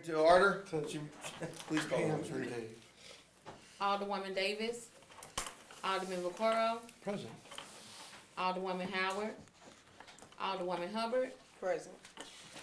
To order, please call Pam the and roll. Dave. Alderwoman Davis. Alderman Vaccaro. Present. Alderwoman Howard. Alderwoman Hubbard. Present.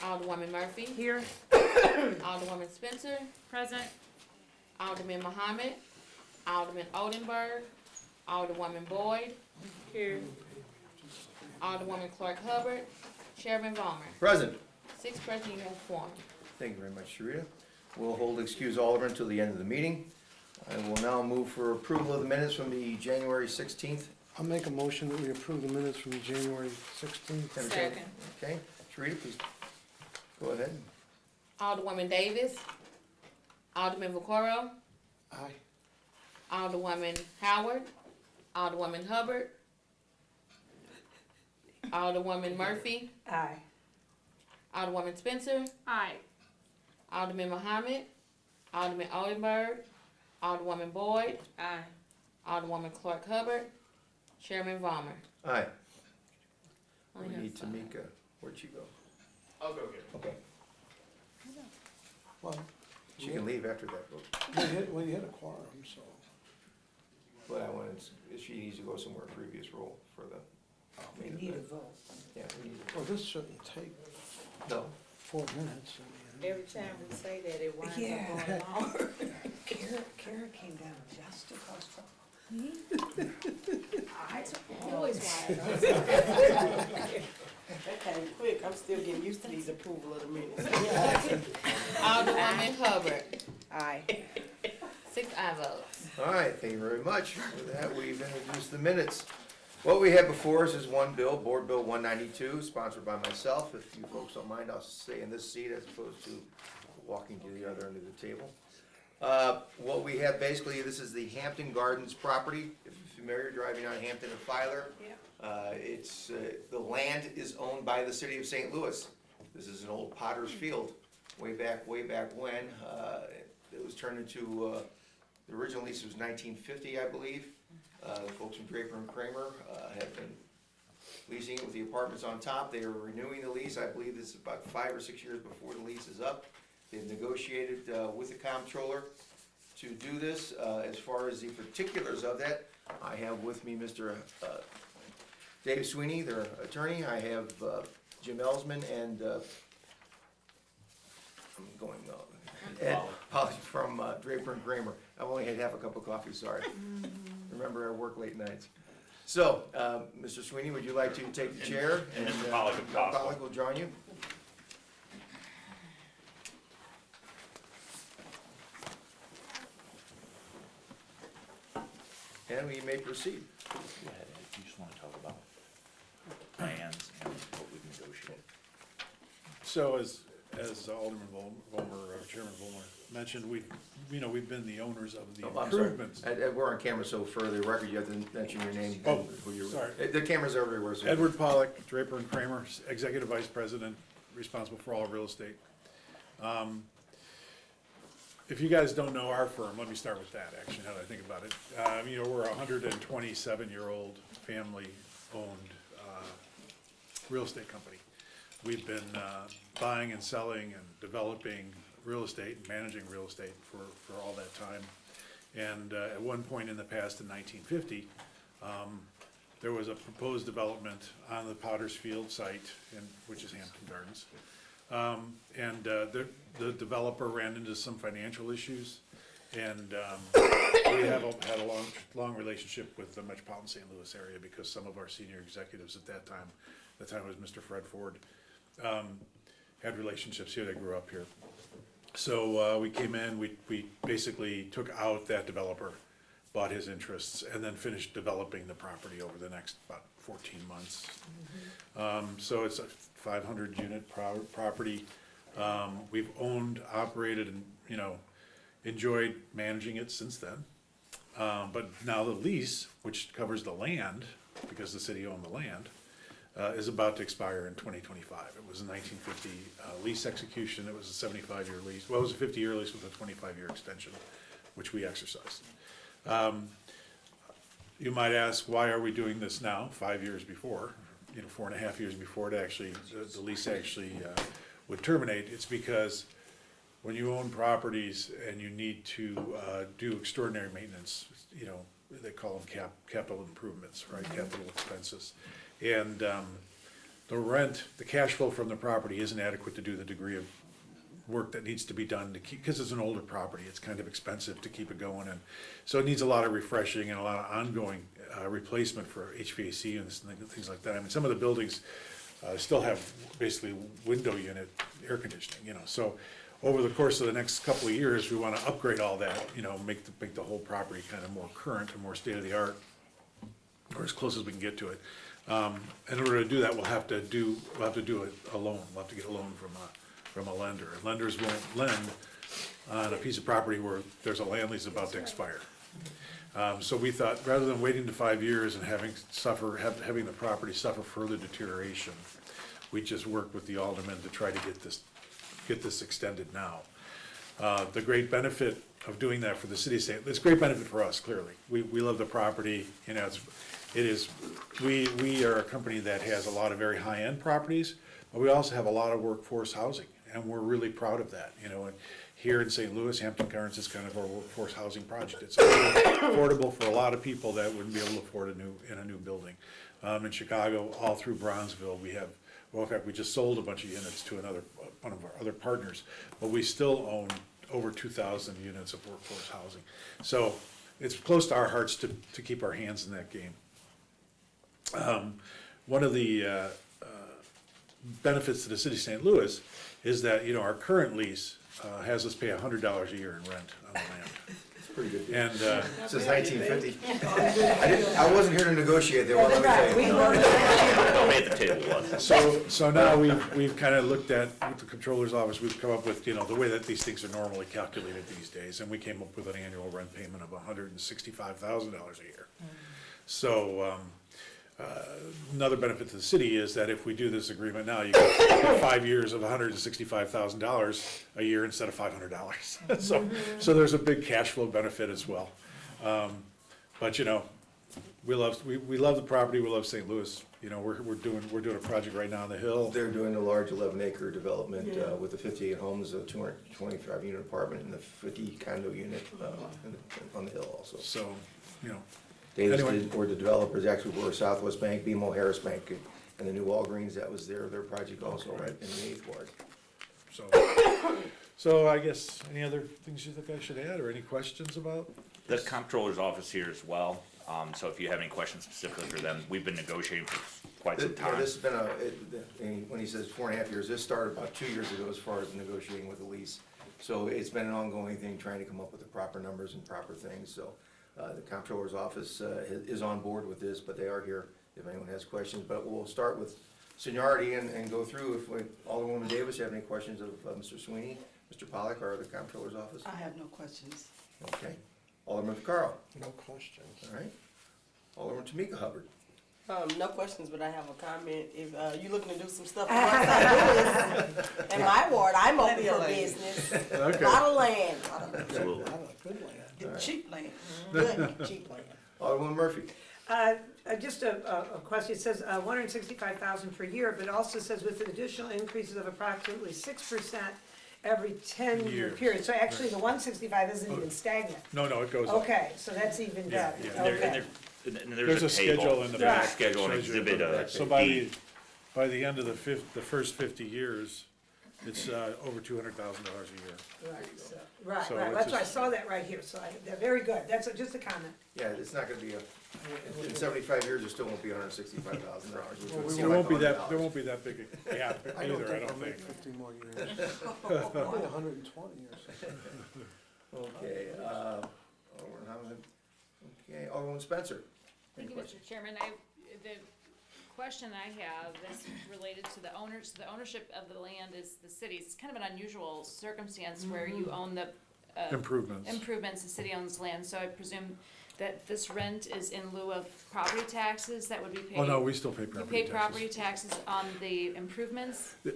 Alderwoman Murphy. Here. Alderwoman Spencer. Present. Alderman Muhammad. Alderman Oldenburg. Alderwoman Boyd. Here. Alderwoman Clark Hubbard. Chairman Vollmer. Present. 6 present, you have quorum. Thank you very much, Sharita. We'll hold excused Alderman until the end of the meeting. I will now move for approval of the minutes from the January 16th. I'll make a motion that we approve the minutes from January 16th. Second. Okay, Sharita, please go ahead. Alderwoman Davis. Alderman Vaccaro. Aye. Alderwoman Howard. Alderwoman Hubbard. Alderwoman Murphy. Aye. Alderwoman Spencer. Aye. Alderman Muhammad. Alderman Oldenburg. Alderwoman Boyd. Aye. Alderwoman Clark Hubbard. Chairman Vollmer. Aye. Only We have need 5. Tamika. Where'd she go? I'll go get it. Okay, Well, she can leave after that vote. we had a quorum, so. But I wanted, she needs to go somewhere previous role for the. We need a vote. Yeah, we need Well, this shouldn't take No, 4 minutes. I mean, Every time we say that, it winds Yeah. up going longer. Kara came down just to cause trouble. Always winds That came quick. I'm still getting used to these approval of the minutes. Alderwoman Hubbard. Aye. 6 aye votes. all right, thank you very much. With that, we've introduced the minutes. What we have before us is one bill, Board Bill 192, sponsored by myself. If you folks don't mind, I'll stay in this seat as opposed to walking to the other end of the table. What we have basically, this is the Hampton Gardens property. If you're familiar, driving on Hampton and Filer. It's, the land is owned by the city of St. Louis. This is an old potter's field, way back when. It was turned into, the original lease was 1950, I believe. The folks from Draper and Kramer have been leasing it with the apartments on top. They are renewing the lease. I believe this is about 5 or 6 years before the lease is up. They've negotiated with the comptroller to do this. As far as the particulars of that, I have with me Mr. Dave Sweeney, their attorney. I have Jim Ellsman and Ed Polly from Draper and Kramer. I've only had half a cup of coffee, sorry. Remember, I work late nights. So, Mr. Sweeney, would you like to take the chair? And Mr. Pollock, if possible. Pollock will join you. And we may proceed. Go ahead, if you just wanna talk about plans and what we've negotiated. So as Alderman Vollmer, Chairman Vollmer mentioned, we've been the owners of the Oh, I'm sorry. improvements. We're on camera, so for the record, you have to mention your name. Oh, who you're- sorry. The camera's everywhere, so. Edward Pollock, Draper and Kramer, Executive Vice President, responsible for all real estate. If you guys don't know our firm, let me start with that, actually, now that I think about it. We're a 127-year-old family-owned real estate company. We've been buying and selling and developing real estate and managing real estate for all that time. And at one point in the past, in 1950, there was a proposed development on the Potter's Field site, which is Hampton Gardens. The developer ran into some financial issues, and we had a long relationship with the metropolitan St. Louis area because some of our senior executives at that time it was Mr. Fred Ford, had relationships here. They grew up here. So we came in, we basically took out that developer, bought his interests, and then finished developing the property over the next about 14 months. So it's a 500-unit property. We've owned, operated, and enjoyed managing it since then. But now the lease, which covers the land, because the city owned the land, is about to expire in 2025. It was a 1950 lease execution. It was a 75-year lease. Well, it was a 50-year lease with a 25-year extension, which we exercised. You might ask, why are we doing this now, 5 years before, 4.5 years before the lease actually would terminate? It's because when you own properties and you need to, do extraordinary maintenance, you know, they call them capital improvements, right, capital expenses. And, the rent, the cash flow from the property isn't adequate to do the degree of work that needs to be done to keep, because it's an older property, it's kind of expensive to keep it going, and so it needs a lot of refreshing and a lot of ongoing, replacement for HVAC units and things like that. I mean, some of the buildings, still have basically window unit air conditioning, you know, so over the course of the next couple of years, we wanna upgrade all that, you know, make the whole property kind of more current and more state-of-the-art, or as close as we can get to it. In order to do that, we'll have to do a loan, we'll have to get a loan from a lender. And lenders won't lend on a piece of property where there's a land lease about to expire. So we thought, rather than waiting to 5 years and having the property suffer further deterioration, we just worked with the Alderman to try to get this extended now. The great benefit of doing that for the city, it's a great benefit for us, clearly. We love the property, you know, we are a company that has a lot of very high-end properties, but we also have a lot of workforce housing, and we're really proud of that, you know. And here in St. Louis, Hampton Gardens is kind of our workforce housing project. It's affordable for a lot of people that wouldn't be able to afford in a new building. In Chicago, all through Bronzeville, we have, well, in fact, we just sold a bunch of units to one of our other partners, but we still own over 2,000 units of workforce housing. So it's close to our hearts to keep our hands in that game. One of the benefits to the city of St. Louis is that, you know, our current lease has us pay $100 a year in rent on the land. It's pretty good. And, Since 1950. I wasn't here to negotiate there, well, let me tell you. Nobody at the table was. so now we've kind of looked at, with the controller's office, we've come up with, you know, the way that these things are normally calculated these days, and we came up with an annual rent payment of $165,000 a year. So, another benefit to the city is that if we do this agreement now, you get 5 years of $165,000 a year instead of $500. So there's a big cash flow benefit as well. But, you know, we love the property, we love St. Louis. You know, we're doing a project right now on the Hill. They're doing a large 11-acre development with the 58 homes, a 225-unit apartment, and the 50 condo unit on the Hill also. So, you know, Davis Anyway. did, or the developers actually were Southwest Bank, BMO Harris Bank, and the new Walgreens, that was their project also, right, in the 8th Ward. so I guess, any other things you think I should add, or any questions about? The comptroller's office here as well, so if you have any questions specifically for them, we've been negotiating for quite some Yeah, time. this has been when he says 4.5 years, this started about 2 years ago as far as negotiating with the lease. So it's been an ongoing thing, trying to come up with the proper numbers and proper things, so. The comptroller's office is on board with this, but they are here if anyone has questions. But we'll start with seniority and go through. Alderwoman Davis, you have any questions of Mr. Sweeney, Mr. Pollack, or the comptroller's office? I have no questions. Okay. Alderman Carl. No questions. All right. Alderman Tamika Hubbard. No questions, but I have a comment. If you looking to do some stuff in St. Louis, in my ward, I'm open for business. Okay. Lot of land, Absolutely. Not a good land. Alright. Cheap land. good, cheap land. Alderwoman Murphy. Just a question, it says $165,000 per year, but it also says with additional increases of approximately 6% every 10-year Years. period. So actually, the 165 isn't even stagnant. No, it goes up. Okay, so that's even Yeah, better, yeah. okay. And There's a table. schedule in the There's a back. schedule and Shows you exhibit, So by the end of the first 50 years, it's over $200,000 a year. Right, so, right, So right, it's that's why I just- saw that right here, so they're very good, that's just a comment. Yeah, it's not gonna be in 75 years, there still won't be $165,000, which would Well, seem There like won't be that, $100. there won't be that big a gap I don't either, I think don't I'll make think. 50 more years. Maybe 120 or something. Okay, Alderman Spencer. Thank you, Mr. Chairman. The question I have is related to the owners, the ownership of the land is the city's. It's kind of an unusual circumstance where you own the Improvements. the city owns land, so I presume that this rent is in lieu of property taxes that would be paid. Oh, no, we still pay You property pay property taxes. taxes on the improvements? I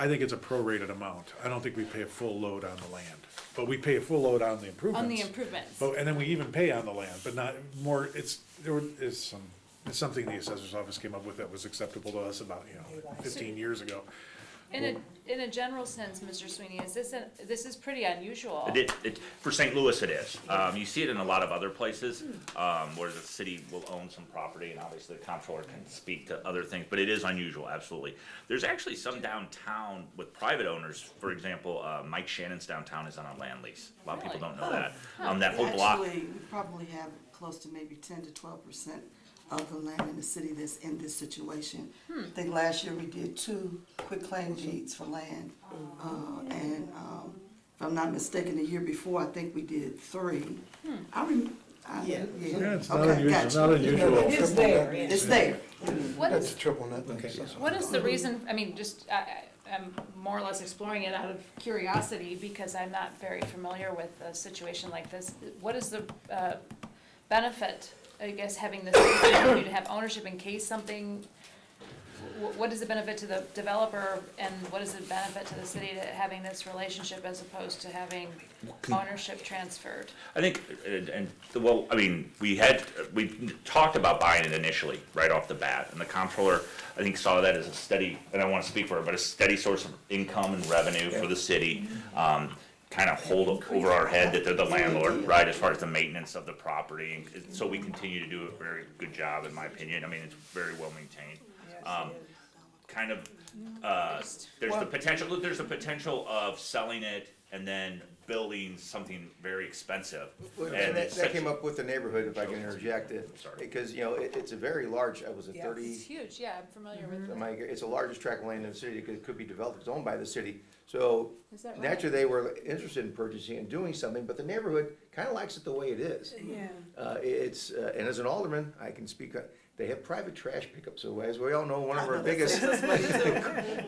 think it's a prorated amount. I don't think we pay a full load on the land, but we pay a full load on the improvements. On the improvements. But, and then we even pay on the land, but not more, it's something the assessor's office came up with that was acceptable to us about, 15 years ago. In a general sense, Mr. Sweeney, this is pretty unusual. For St. Louis it is. You see it in a lot of other places, where the city will own some property, and obviously the comptroller can speak to other things, but it is unusual, absolutely. There's actually some downtown with private owners, for example, Mike Shannon's downtown is on a land lease. A lot of people don't know that. That whole block. Actually, we probably have close to maybe 10 to 12% of the land in the city that's in this situation. I think last year we did 2 quitclaim deeds for land. And if I'm not mistaken, the year before, I think we did 3. Yeah, it's not Okay, unusual, gotcha. not unusual. It's there, yeah. It's there. What That's is, triple net. Okay. what is the reason, I mean, I'm more or less exploring it out of curiosity because I'm not very familiar with a situation like this. What is the benefit, I guess, having this opportunity to have ownership in case something, what is the benefit to the developer and what is the benefit to the city to having this relationship as opposed to having ownership transferred? I think, we talked about buying it initially, right off the bat, and the comptroller, I think, saw that as a steady, and I don't wanna speak for her, but a steady source of income and revenue for the city. Kind of hold over our head that they're the landlord, right, as far as the maintenance of the property, and so we continue to do a very good job, in my opinion. I mean, it's very well maintained. There's the potential of selling it and then building something very expensive. And it's that such- came up with the neighborhood, if I can interject it. Sorry. Because, it's a very large, was it Yeah. 30? It's huge, yeah, I'm familiar with It's the largest tract of land in the city, it could be developed, it's owned by the city. So Is that right? naturally, they were interested in purchasing and doing something, but the neighborhood kinda likes it the way it is. Yeah. And as an alderman, I can speak, they have private trash pickup, so as we all know, one of our that biggest saves us money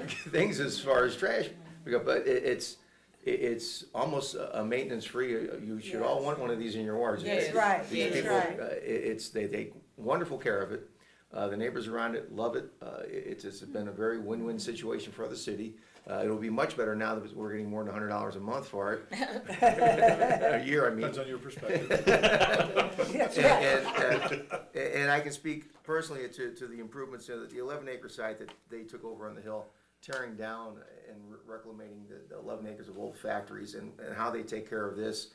too. things as far as trash pickup, but it's almost a maintenance free, you should all want one of these in your wards. That's right, These that's people, right. they take wonderful care of it, the neighbors around it love it, it's been a very win-win situation for the city. It'll be much better now that we're getting more than $100 a month for it. A year, I mean. Depends on your perspective. That's right. And I can speak personally to the improvements of the 11-acre site that they took over on the hill, tearing down and reclamating the 11 acres of old factories and how they take care of this.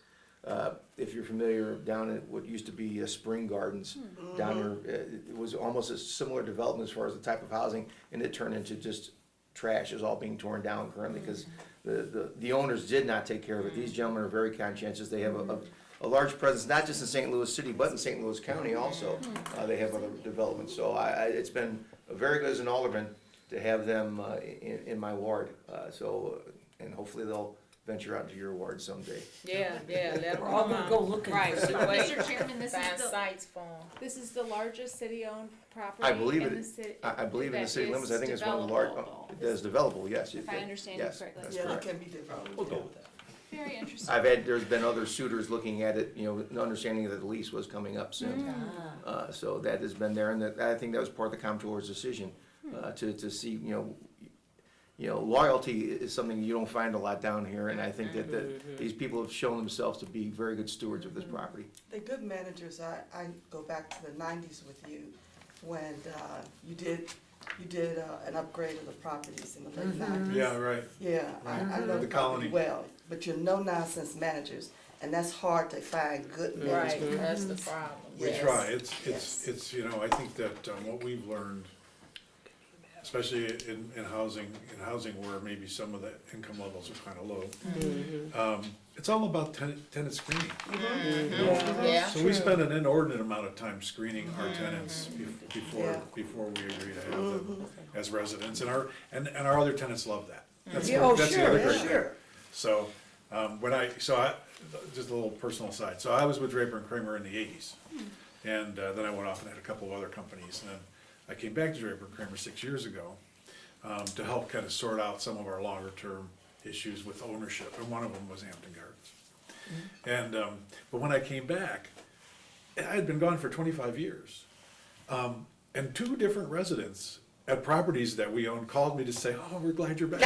If you're familiar, down at what used to be Spring Gardens, down there, it was almost a similar development as far as the type of housing, and it turned into just trash. Is all being torn down currently because the owners did not take care of it. These gentlemen are very conscientious. They have a large presence, not just in St. Louis City, but in St. Louis County also. They have other developments. So it's been very good as an alderman to have them in my ward. And hopefully they'll venture out into your ward someday. Yeah, let them We're all come gonna on. go looking Right, for stuff. Mr. Chairman, this find is the, sites for 'em. this is the largest city-owned property I believe in it- the city. I believe in the that city is limits, I think it's one of the large, developable. that is developable, yes. If I understand you Yes, correctly. that's Yeah, it correct. can be developed. We'll go with that. Very interesting. There's been other suitors looking at it, understanding that the lease was coming up soon. So that has been there, and I think that was part of the comptroller's decision, to see, loyalty is something you don't find a lot down here, and I think that these people have shown themselves to be very good stewards of this property. They're good managers. I go back to the 90s with you when you did an upgrade of the properties in the late 90s. Yeah, right. Yeah, I know The the colony. property well, but you're no-nonsense managers, and that's hard to find good Right, managers. that's the problem. We Yes. try, Yes. it's, I think that what we've learned, especially in housing where maybe some of the income levels are kind of low, it's all about tenant screening. Yeah. So we spend an inordinate amount of time screening our tenants Yeah. before we agree to have them as residents, and our other tenants love that. That's Yeah, oh, that's the sure, other yeah, great thing. sure. So, just a little personal side, so I was with Draper and Kramer in the 80s. And then I went off and had a couple of other companies, and then I came back to Draper and Kramer 6 years ago to help kind of sort out some of our longer term issues with ownership, and one of them was Hampton Gardens. And, but when I came back, I had been gone for 25 years. And 2 different residents at properties that we own called me to say, "Oh, we're glad you're back."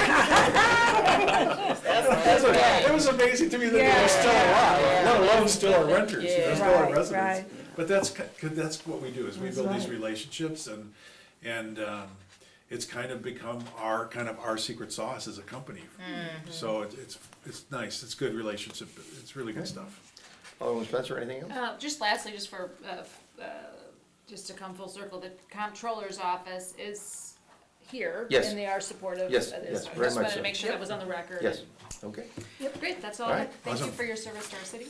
It was amazing to me that they were still alive, let alone still our renters, they're still our Right, residents. right. But that's what we do, is we build these relationships, and it's kind of become our secret sauce as a company. So it's nice, it's good relationship, it's really good stuff. Alderman Spencer, anything else? Just lastly, just for, just to come full circle, the comptroller's office is here. Yes. And they are supportive of Yes, this. yes, I very just much wanted so. to make sure that was on the record. Yes, okay. Great, that's all All I right, had. Thank you awesome. for your service to our city.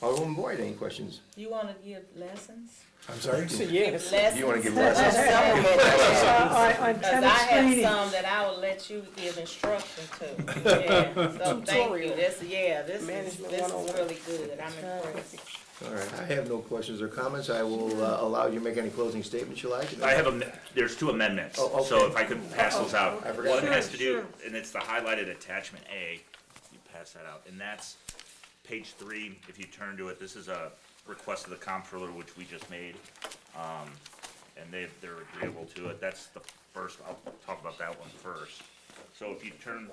Alderman Boyd, any questions? You wanna give lessons? I'm sorry? Yes. Lessons? You wanna give Of lessons? supplement. On Cause I tennis have training. some that I will let you give instruction to. Yeah, so thank you. This is really good. I'm impressed. All right, I have no questions or comments. I will allow you to make any closing statements you like. I have there's two amendments, Oh, okay. so if I could pass those out. I forgot. One has to Sure, do, and it's the highlighted attachment A, you pass that out, and that's page 3, if you turn to it, this is a request of the comptroller, which we just made, and they're agreeable to it. That's the first, I'll talk about that one first. So if you turn,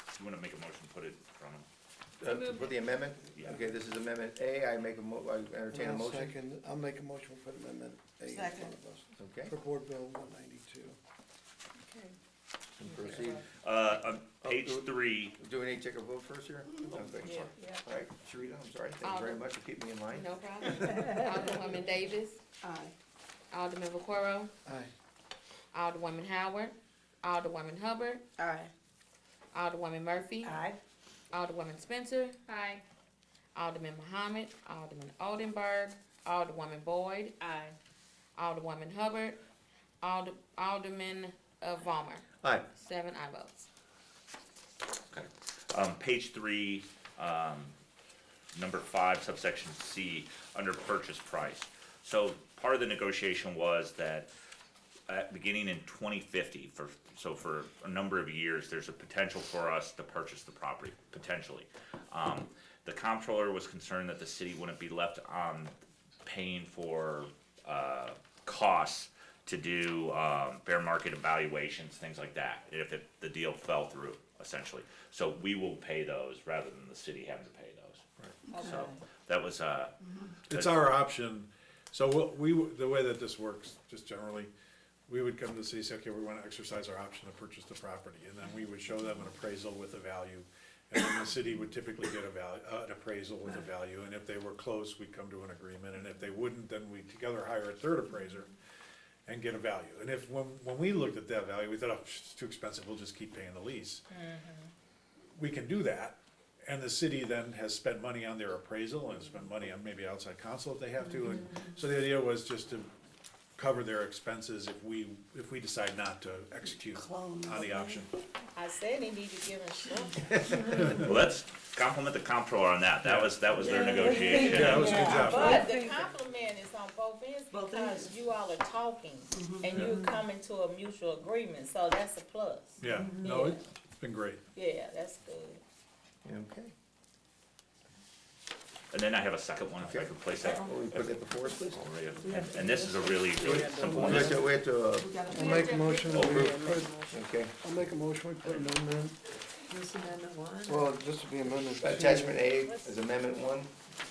if you wanna make a motion, put it in front of them. For the amendment? Yeah. Okay, this is amendment A. I entertain a I'll motion. second, I'll make a motion for amendment A in front Second. of us, Okay, for Board Bill 192. and proceed. On page Oh, 3, Do we need to take a vote first here? Okay. All right, Sharita, I'm sorry. Thank you very much for keeping me in line. No problem. Alderwoman Davis, Aye. Alderman Vaquero, Aye. Alderwoman Howard, Alderwoman Hubbard, Aye. Alderwoman Murphy, Aye. Alderwoman Spencer, Aye. Alderman Muhammad, Alderman Oldenburg, Alderwoman Boyd, Aye. Alderwoman Hubbard, Alderman Vollmer. Aye. 7 aye votes. page 3, number 5, subsection C, under purchase price. So part of the negotiation was that beginning in 2050, for a number of years, there's a potential for us to purchase the property, potentially. The comptroller was concerned that the city wouldn't be left paying for costs to do fair market evaluations, things like that, if the deal fell through, essentially. So we will pay those rather than the city having to pay those. So that was, It's our option, so the way that this works, just generally, we would come to the city, say, okay, we wanna exercise our option to purchase the property, and then we would show them an appraisal with a value. And then the city would typically get an appraisal with a value, and if they were close, we'd come to an agreement, and if they wouldn't, then we'd together hire a third appraiser and get a value. And if, when we looked at that value, we thought, oh, it's too expensive, we'll just keep paying the lease. We can do that, and the city then has spent money on their appraisal and spent money on maybe outside counsel if they have to, and so the idea was just to cover their expenses if we decide not to execute on the option. I said he needed to give instructions. well, let's compliment the comptroller on that. That was their negotiation. Yeah, that was a good job. But the compliment is on both ends Both because ends. you all are talking and you're coming to a mutual agreement, so that's a plus. Yeah, no, it's been great. Yeah, that's good. Okay. And then I have a second one, if I could place that. Will we put that before us, please? And this is a really, really simple one. We have to, I'll make a motion, that we put, okay. I'll make a motion, we put amendment, This amendment 1. well, this would be amendment 2. Attachment A is amendment 1.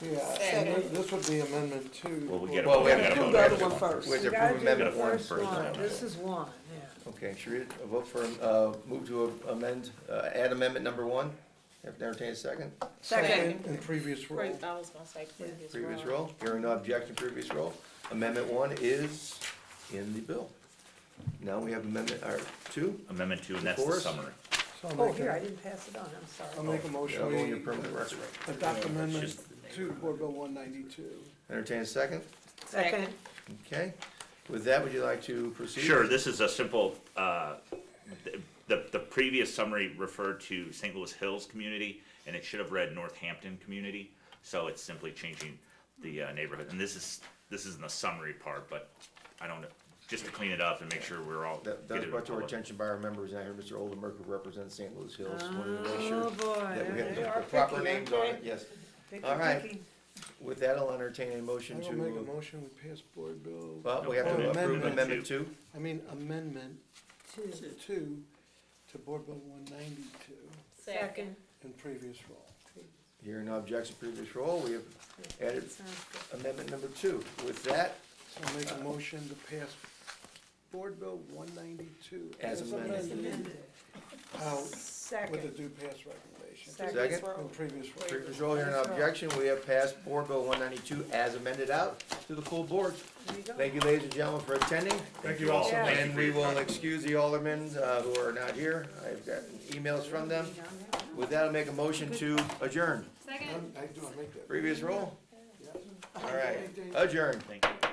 Yeah, and this would be amendment 2. Well, we get Well, we have gotta to vote do the other next. one first. We have to You gotta approve do the amendment 1 first first. one. This is 1, yeah. Okay, Sharita, a vote for, move to amend, add amendment number 1. Have to entertain a second. Second. In previous role. I was gonna say previous. Previous roll. Hearing no objection, previous roll. Amendment 1 is in the bill. Now we have amendment, 2. Amendment 2, and that's the Before us? summary. So I'll Oh, make here, I a, didn't pass it on, I'm I'll sorry. make a motion, That'll go in your we permanent record. adopt amendment just- 2, Board Bill 192. Entertain a second. Second. Okay. With that, would you like to proceed? Sure, this is a simple, the previous summary referred to St. Louis Hills community, and it should have read Northampton community, so it's simply changing the neighborhood. And this is in the summary part, but I don't, just to clean it up and make sure we're all. That get was it brought to our public. attention by our members, and I heard Mr. Oldenburg, who represents St. Louis Hills, wanted to make sure Oh, boy. that we had They the are proper picky, names on it, yes. Picky, All right. picky. With that, I'll entertain a I motion will make a to, motion, we pass Board Bill, well, we have Oh, to approve amendment. amendment 2. I mean, amendment 2. 2 to Board Bill 192 Second. in previous role. Hearing no objection, previous roll, we have added Sounds good. amendment number 2. With that, So I'll make a motion to pass Board Bill 192. As amended. Out with the Second. due pass recommendation. Second. And previous roll. Previous roll, hearing no objection, we have passed Board Bill 192 as amended out to the full board. There you go. Thank you, ladies and gentlemen, for attending. Thank you all so Yeah. much. And we will excuse the aldermen who are not here. I've got emails from them. With that, I'll make a motion to adjourn. Second. I do not make that. Previous roll? Yeah. All right, adjourn. Thank you.